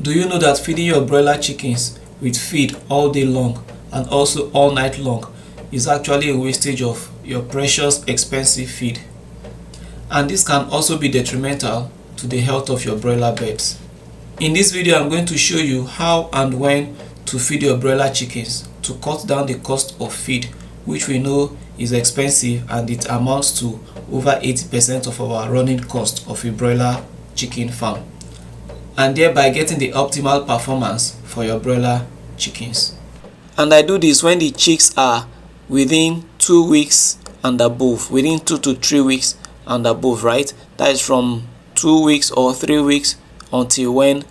Do you know that feeding your broiler chickens with feed all day long and also all night long is actually a wastage of your precious expensive feed? And this can also be detrimental to the health of your broiler birds. In this video, I'm going to show you how and when to feed your broiler chickens to cut down the cost of feed, which we know is expensive and it amounts to over 80% of our running cost of a broiler chicken farm, and thereby getting the optimal performance for your broiler chickens. And I do this when the chicks are within 2 weeks and above, within 2 to 3 weeks and above, right? That is from 2 weeks or 3 weeks until when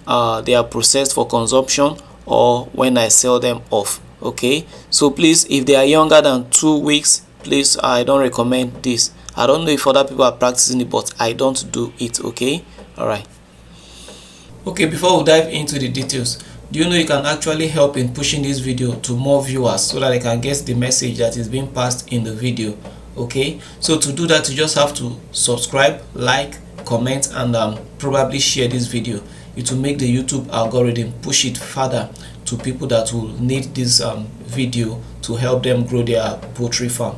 they are processed for consumption or when I sell them off. Okay, so please, if they are younger than 2 weeks, please, I don't recommend this. I don't know if other people are practicing it, but I don't do it. Okay, all right. Okay, before we dive into the details, do you know you can actually help in pushing this video to more viewers so that they can get the message that is being passed in the video? Okay, so to do that, you just have to subscribe, like, comment, and probably share this video. It will make the YouTube algorithm push it further to people that will need this video to help them grow their poultry farm.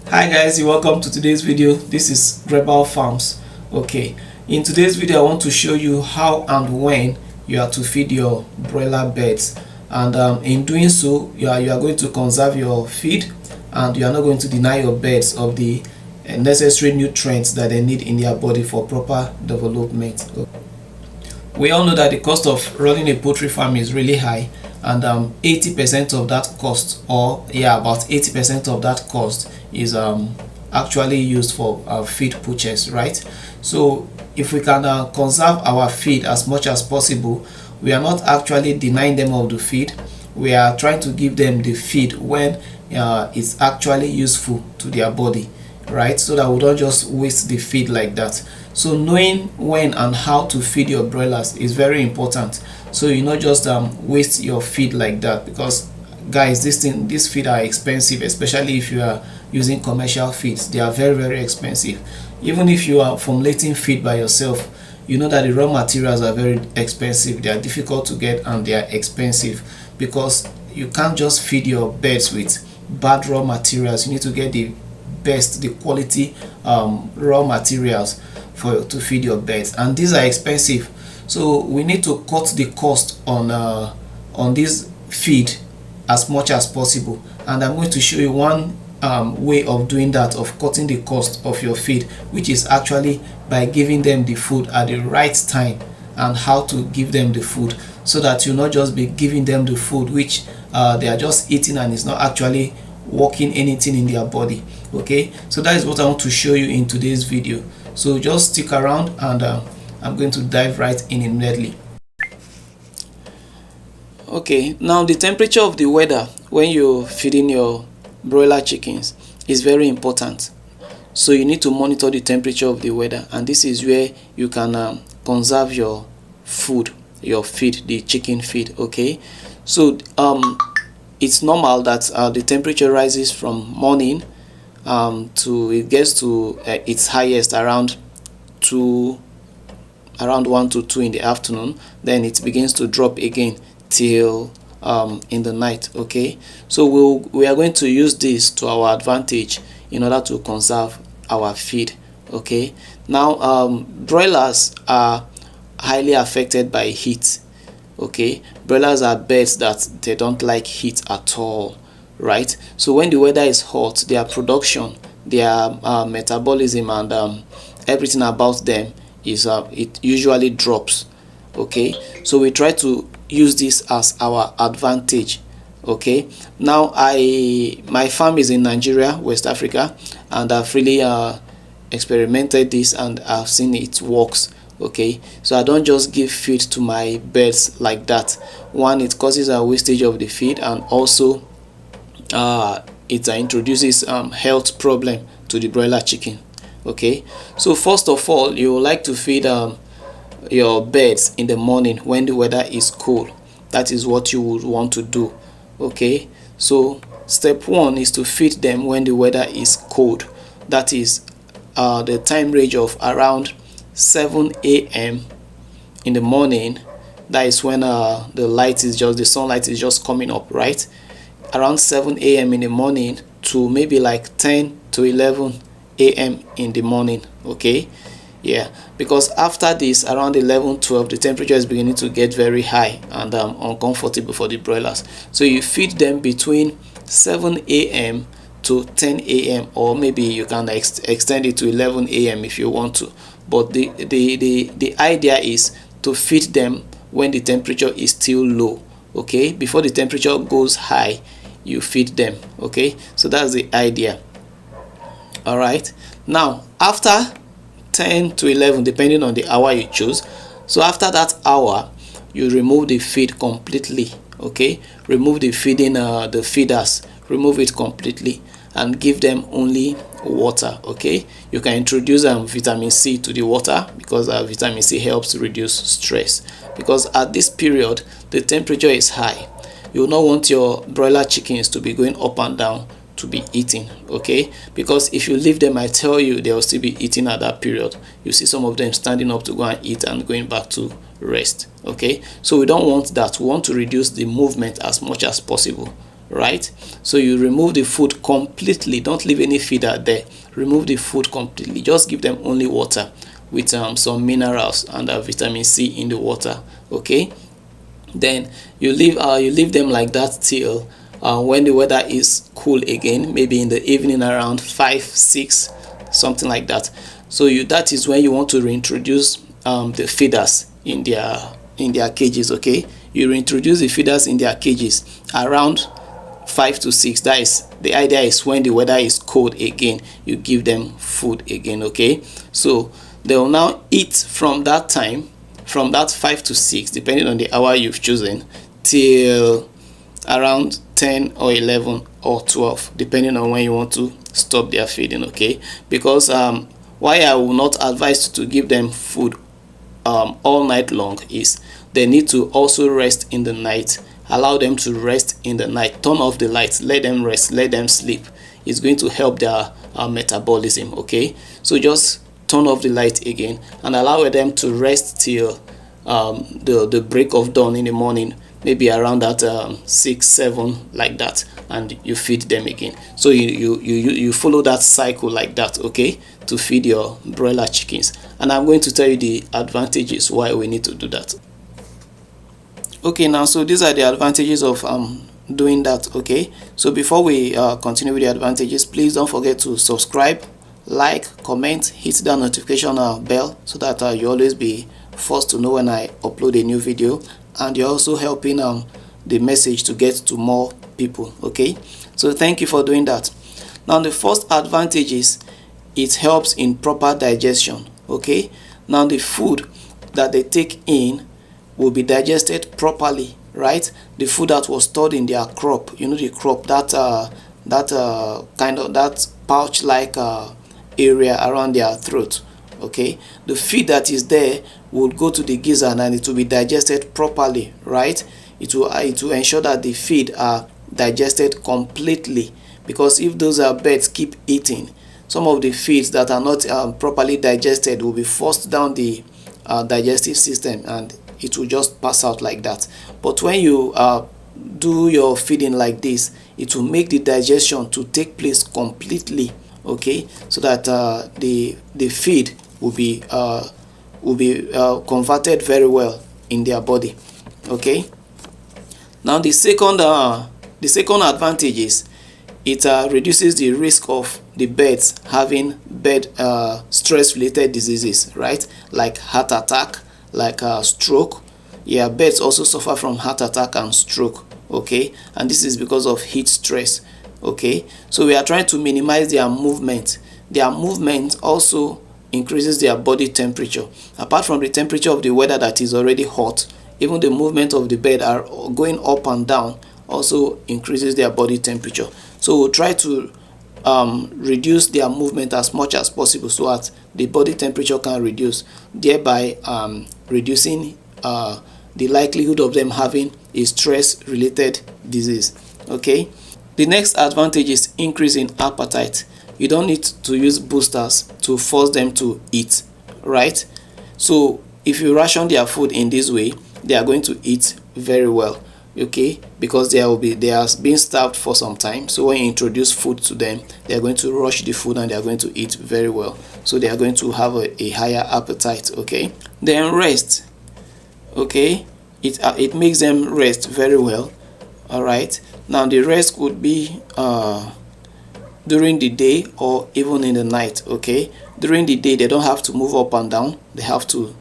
Hi guys, you're welcome to today's video. This is Broiler Farms. Okay, in today's video I want to show you how and when you are to feed your broiler birds, and in doing so you are going to conserve your feed, and you are not going to deny your birds of the necessary nutrients that they need in their body for proper development. We all know that the cost of running a poultry farm is really high, and 80% of that cost, or about 80% of that cost is actually used for feed purchase, right? So if we can conserve our feed as much as possible, we are not actually denying them of the feed. We are trying to give them the feed when it's actually useful to their body, right? So that we don't just waste the feed like that. So knowing when and how to feed your broilers is very important, so you not just waste your feed like that, because guys, this feed are expensive, especially if you are using commercial feeds. They are very expensive. Even if you are formulating feed by yourself, you know that the raw materials are very expensive. They are difficult to get and they are expensive, because you can't just feed your birds with bad raw materials. You need to get the best, the quality raw materials to feed your birds, and these are expensive. So we need to cut the cost on this feed as much as possible, and I'm going to show you one way of doing that, of cutting the cost of your feed, which is actually by giving them the food at the right time, and how to give them the food so that you not just be giving them the food which they are just eating and it's not actually working anything in their body. Okay, so that is what I want to show you in today's video. So just stick around, and I'm going to dive right in immediately. Okay, now the temperature of the weather when you're feeding your broiler chickens is very important. So you need to monitor the temperature of the weather, and this is where you can conserve your food, your feed, the chicken feed. Okay, so it's normal that the temperature rises from morning to it gets to its highest around 1 to 2 in the afternoon. Then it begins to drop again till in the night. Okay, so we are going to use this to our advantage in order to conserve our feed. Okay, now broilers are highly affected by heat. Okay, broilers are birds that they don't like heat at all, right? So when the weather is hot, their production, their metabolism, and everything about them is it usually drops. Okay, so we try to use this as our advantage. Okay, now my farm is in Nigeria, West Africa, and I've really experimented this and I've seen it works. Okay, so I don't just give feed to my birds like that. One, it causes a wastage of the feed, and also it introduces health problem to the broiler chicken. Okay, so first of all, you would like to feed your birds in the morning when the weather is cool. That is what you would want to do. Okay, so step one is to feed them when the weather is cold. That is the time range of around 7 a.m. in the morning That is when the sunlight is just coming up, right? Around 7 a.m. in the morning to maybe like 10 to 11 a.m. in the morning. Okay, yeah, because after this, around 11-12, the temperature is beginning to get very high and uncomfortable for the broilers. So you feed them between 7 a.m. to 10 a.m. or maybe you can extend it to 11 a.m. if you want to, but the idea is to feed them when the temperature is still low. Okay, before the temperature goes high, you feed them. Okay, so that's the idea. All right, now after 10 to 11, depending on the hour you choose, so after that hour you remove the feed completely. Okay, remove the feeding the feeders, remove it completely and give them only water. Okay, you can introduce vitamin C to the water, because vitamin C helps reduce stress, because at this period the temperature is high. You will not want your broiler chickens to be going up and down to be eating. Okay, because if you leave them, I tell you, they will still be eating at that period. You see some of them standing up to go and eat and going back to rest. Okay, so we don't want that. We want to reduce the movement as much as possible, right? So you remove the food completely. Don't leave any feeder there. Remove the food completely. Just give them only water with some minerals and vitamin C in the water. Okay, then you leave them like that till when the weather is cool again, maybe in the evening around 5-6, something like that. So that is when you want to reintroduce the feeders in their cages. Okay, you reintroduce the feeders in their cages around 5 to 6. That is, the idea is when the weather is cold again, you give them food again. Okay, so they will now eat from that time, from that 5 to 6, depending on the hour you've chosen, till around 10 or 11 or 12, depending on when you want to stop their feeding. Okay, because why I will not advise to give them food all night long is they need to also rest in the night. Allow them to rest in the night. Turn off the lights, let them rest, let them sleep. It's going to help their metabolism. Okay, so just turn off the light again and allow them to rest till the break of dawn in the morning, maybe around that 6-7, like that, and you feed them again. So you follow that cycle like that, okay, to feed your broiler chickens. And I'm going to tell you the advantages why we need to do that. Okay, now so these are the advantages of doing that. Okay, so before we continue with the advantages, please don't forget to subscribe, like, comment, hit that notification bell, so that you always be first to know when I upload a new video, and you're also helping the message to get to more people. Okay, so thank you for doing that. Now the first advantage is it helps in proper digestion. Okay, now the food that they take in will be digested properly, right? The food that was stored in their crop, you know, the crop, that kind of that pouch like area around their throat. Okay, the feed that is there will go to the gizzard and it will be digested properly, right? It will ensure that the feed are digested completely, because if those birds keep eating, some of the feeds that are not properly digested will be forced down the digestive system and it will just pass out like that. But when you do your feeding like this, it will make the digestion to take place completely. Okay, so that the feed will be converted very well in their body. Okay, now the second advantage is it reduces the risk of the birds having stress related diseases, right? Like heart attack, like stroke. Yeah, birds also suffer from heart attack and stroke. Okay, and this is because of heat stress. Okay, so we are trying to minimize their movement. Their movement also increases their body temperature. Apart from the temperature of the weather that is already hot, even the movement of the bird are going up and down also increases their body temperature. So we'll try to reduce their movement as much as possible so that the body temperature can reduce, thereby reducing the likelihood of them having a stress related disease. Okay, the next advantage is increase in appetite. You don't need to use boosters to force them to eat, right? So if you ration their food in this way, they are going to eat very well, okay, because they are being starved for some time. So when you introduce food to them, they are going to rush the food and they are going to eat very well. So they are going to have a higher appetite, okay. Then rest, okay, it makes them rest very well. All right, now the rest could be during the day or even in the night, okay. During the day, they don't have to move up and down, they have to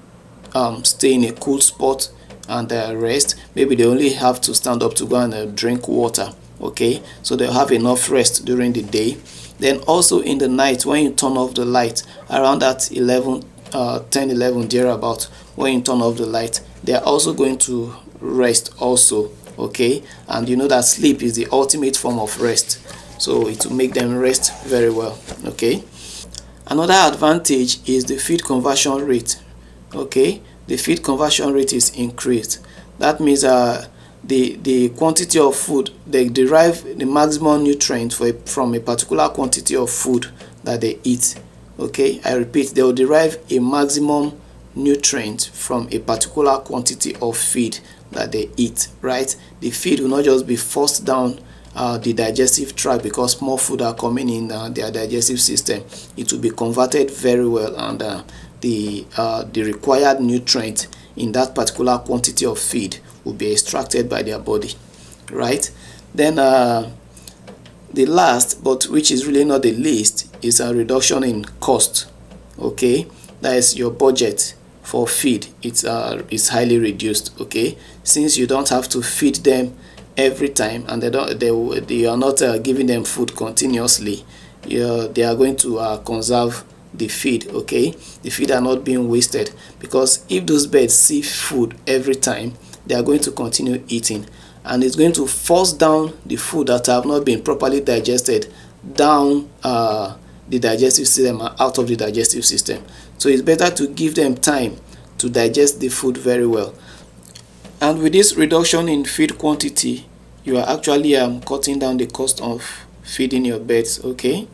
stay in a cool spot and rest. Maybe they only have to stand up to go and drink water, okay. So they'll have enough rest during the day. Then also in the night, when you turn off the light around that 10 11 thereabout, when you turn off the light, they are also going to rest also, okay. And you know that sleep is the ultimate form of rest, so it will make them rest very well, okay. Another advantage is the feed conversion rate, okay. The feed conversion rate is increased. That means the quantity of food, they derive the maximum nutrient from a particular quantity of food that they eat, okay. I repeat, they will derive a maximum nutrient from a particular quantity of feed that they eat, right. The feed will not just be forced down the digestive tract because more food are coming in their digestive system. It will be converted very well, and the required nutrient in that particular quantity of feed will be extracted by their body, right. Then the last, but which is really not the least, is a reduction in cost, okay. That is your budget for feed. It's highly reduced, okay, since you don't have to feed them every time, and they are not giving them food continuously. They are going to conserve the feed, okay. The feed are not being wasted, because if those birds see food every time, they are going to continue eating, and it's going to force down the food that have not been properly digested down the digestive system and out of the digestive system. So it's better to give them time to digest the food very well. And with this reduction in feed quantity, you are actually cutting down the cost of feeding your birds, okay.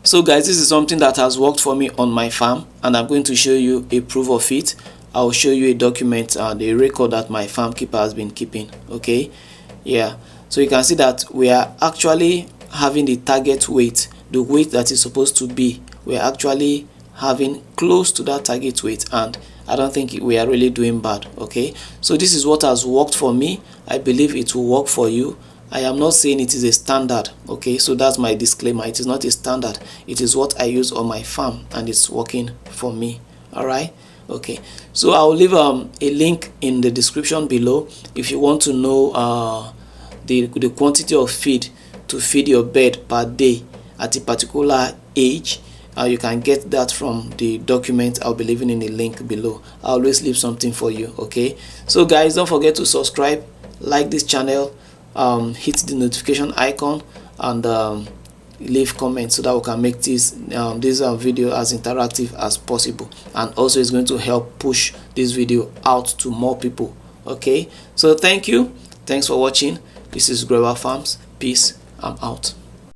So guys, this is something that has worked for me on my farm, and I'm going to show you a proof of it. I'll show you a document, the record that my farm keeper has been keeping, okay. Yeah, so you can see that we are actually having the target weight, the weight that is supposed to be. We're actually having close to that target weight, and I don't think we are really doing bad, okay. So this is what has worked for me. I believe it will work for you. I am not saying it is a standard, okay, so that's my disclaimer. It is not a standard. It is what I use on my farm, and it's working for me. All right, okay. So I'll leave a link in the description below if you want to know the quantity of feed to feed your bird per day at a particular age. You can get that from the document. I'll be leaving in the link below. I'll always leave something for you, okay. So guys, don't forget to subscribe, like this channel, hit the notification icon, and leave comments so that we can make this video as interactive as possible. And also it's going to help push this video out to more people, okay. So thank you, thanks for watching. This is Broiler Farms. Peace. I'm out.